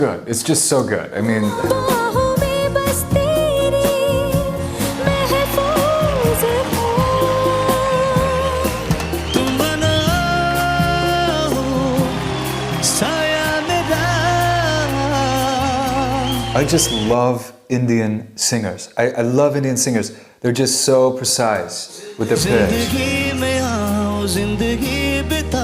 good. It's just so good. I mean, बाहों में बस तेरी महफूज हो तुम बना हो साया मेरा I just love Indian singers. I love Indian singers. They're just so precise with their pitch. जिंदगी में आओ जिंदगी बिता